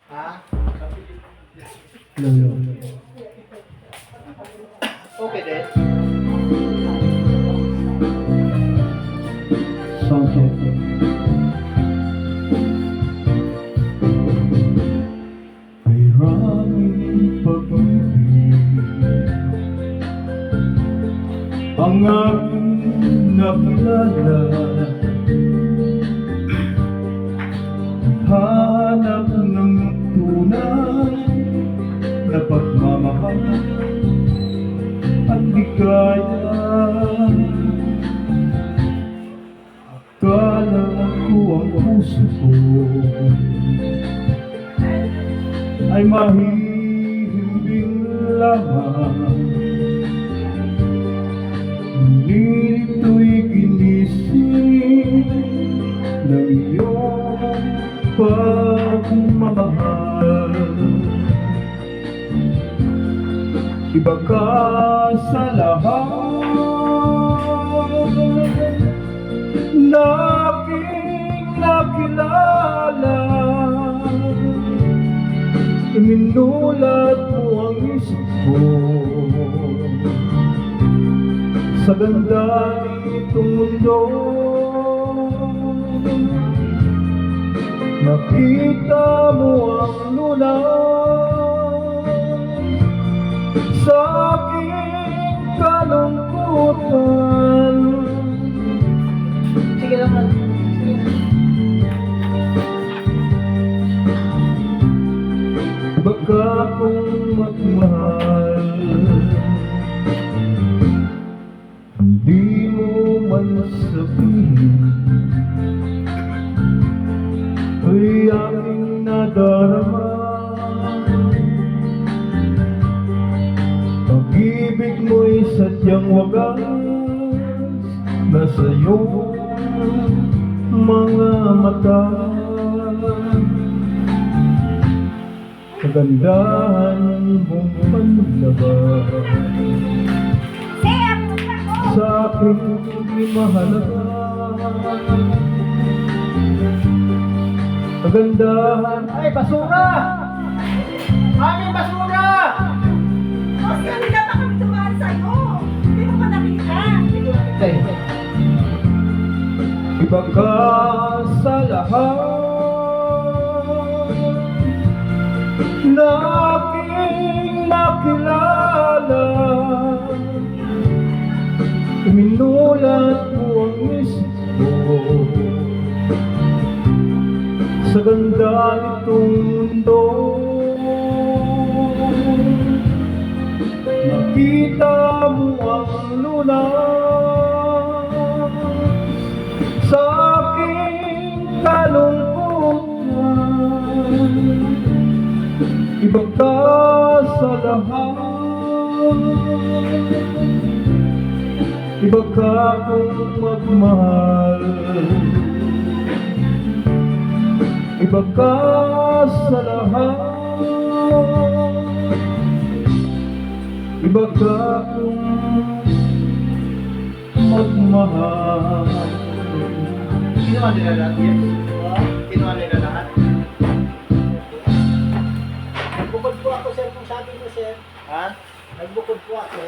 Ha? No. Okay din. Sound check. Maraming pag-ibig ang aking nakilala. Hanap ng tunay na pagmamahal at ligaya. Akala ko ang puso ko ay mahihimbing lamang, ngunit ito'y ginising ng iyong pagmamahal. Iba ka sa lahat na aking nakilala. Iminulat mo ang isip ko sa ganda nitong mundo. Nakita mo ang lunas sa aking kalungkutan. Sige naman. Baka kung magmahal, hindi mo man sabihin ay aking nadarama. Pag-ibig mo'y sadyang wagas na sa'yong mga mata. Kagandahan mong panlabas sa aking mahalaga. Kagandahan Ay, basura! Mami, basura! Kasi kanina pa kami tumaan sa'yo. Hindi mo pa nakita. iba ka sa lahat na aking nakilala. Iminulat mo ang isip ko sa ganda nitong mundo. Nakita mo ang lunas sa aking kalungkutan. Iba ka sa lahat, iba ka kung magmahal, iba ka sa lahat, iba ka kung magmahal. Kinuha nila lahat yan? Kinuha nila lahat? Nagbukod po ako, sir, kung sabi mo, sir. Ha? Nagbukod po ako.